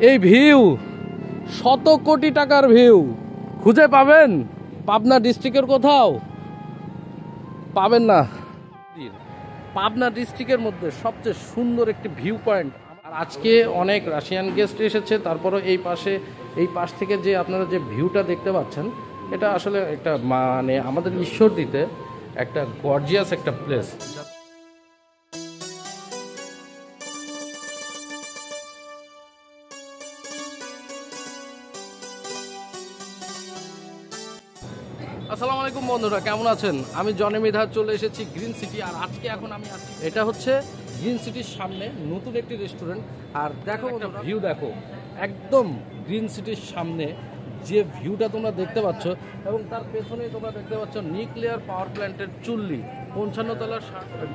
এই ভিউ, শত কোটি টাকার ভিউ খুঁজে পাবেন পাবনা ডিস্ট্রিক্টের কোথাও? পাবেন না। পাবনা ডিস্ট্রিক্টের মধ্যে সবচেয়ে সুন্দর একটি ভিউ পয়েন্ট। আর আজকে অনেক রাশিয়ান গেস্ট এসেছে, তারপরে এই পাশ থেকে যে আপনারা যে ভিউটা দেখতে পাচ্ছেন, এটা আসলে একটা মানে আমাদের ঈশ্বর দিতে একটা গর্জিয়াস একটা প্লেস। আসসালামু আলাইকুম বন্ধুরা, কেমন আছেন? আমি জনি মৃধা চলে এসেছি গ্রিন সিটি। আর আজকে এখন আমি আছি, এটা হচ্ছে গ্রিন সিটির সামনে নতুন একটি রেস্টুরেন্ট। আর দেখো একটা ভিউ, দেখো একদম গ্রিন সিটির সামনে যে ভিউটা তোমরা দেখতে পাচ্ছ, এবং তার পেছনেই তোমরা দেখতে পাচ্ছ নিউক্লিয়ার পাওয়ার প্ল্যান্টের চুল্লি 55 তলার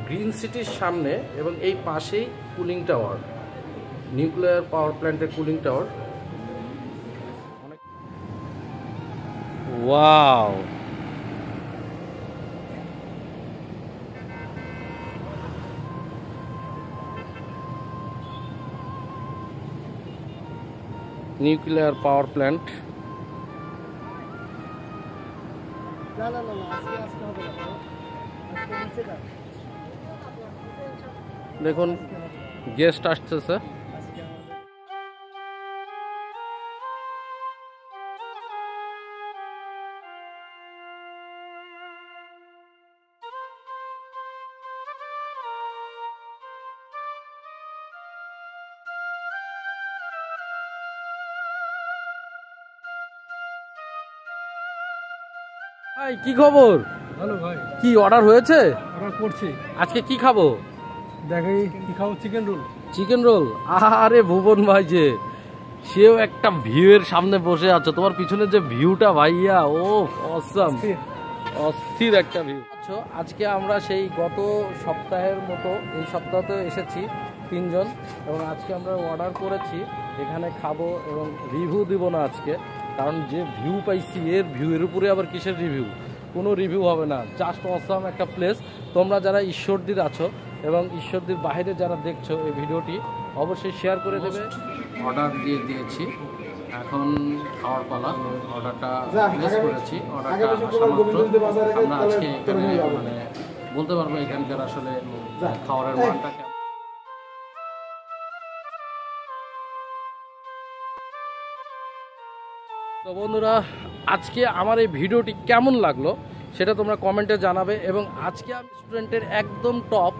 গ্রিন সিটির সামনে, এবং এই পাশেই কুলিং টাওয়ার, নিউক্লিয়ার পাওয়ার প্ল্যান্টের cooling tower. Wow, nuclear power plant. দেখুন গেস্ট আসতেছে। ভাই কি খবর? ভালো ভাই। কি অর্ডার হয়েছে? অর্ডার করছি। আজকে কি খাবো? দেখাই কি খাবো, চিকেন রোল। Chicken roll. আরে ভুবন ভাই, যে সেও একটা ভিউ এর সামনে বসে আছে, তোমার পিছনে যে ভিউটা ভাইয়া, ও অসাম, অস্থির একটা ভিউ। আজকে আমরা সেই গত সপ্তাহের মতো এই সপ্তাহতে এসেছি তিনজন, এবং আজকে আমরা অর্ডার করেছি, এখানে খাবো এবং রিভিউ দিব না আজকে, কারণ যে ভিউ পাইছি এর উপরে আবার কিসের রিভিউ? কোনো রিভিউ হবে না, জাস্ট অসাম একটা প্লেস। তোমরা যারা ঈশ্বরদীর আছো এবং ঈশ্বরদীর বাইরে যারা দেখছো এই ভিডিওটি, অবশ্যই শেয়ার করে দেবে। অর্ডার দিয়ে দিয়েছি, এখন খাওয়ার পালা। অর্ডারটা প্লেস করেছি, অর্ডারটা আমরা আজকে এখানে মানে বলতে পারবো এখানকার আসলে খাওয়ারের মানটা কেমন। তো বন্ধুরা, আজকে আমার এই ভিডিওটি কেমন লাগলো সেটা তোমরা কমেন্টে জানাবে। এবং আজকে আমি রেস্টুরেন্টের একদম টপ,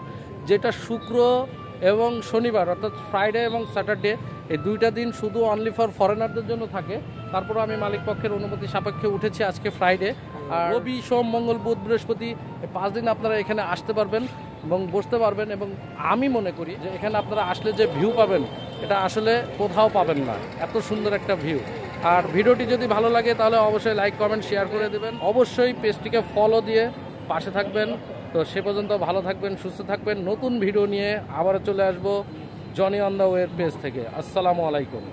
যেটা শুক্র এবং শনিবার অর্থাৎ ফ্রাইডে এবং স্যাটারডে, এই দুইটা দিন শুধু অনলি ফর ফরেনারদের জন্য থাকে। তারপরে আমি মালিক পক্ষের অনুমতি সাপেক্ষে উঠেছি আজকে ফ্রাইডে। আর রবি, সোম, মঙ্গল, বুধ, বৃহস্পতি, এই 5 দিন আপনারা এখানে আসতে পারবেন এবং বসতে পারবেন। এবং আমি মনে করি যে এখানে আপনারা আসলে যে ভিউ পাবেন, এটা আসলে কোথাও পাবেন না, এত সুন্দর একটা ভিউ। আর ভিডিওটি যদি ভালো লাগে তাহলে অবশ্যই লাইক, কমেন্ট, শেয়ার করে দেবেন। অবশ্যই পেজটিকে ফলো দিয়ে পাশে থাকবেন। তো সে পর্যন্ত ভালো থাকবেন, সুস্থ থাকবেন। নতুন ভিডিও নিয়ে আবার চলে আসবো জনি অন দ্য ওয়ের পেজ থেকে। আসসালামু আলাইকুম।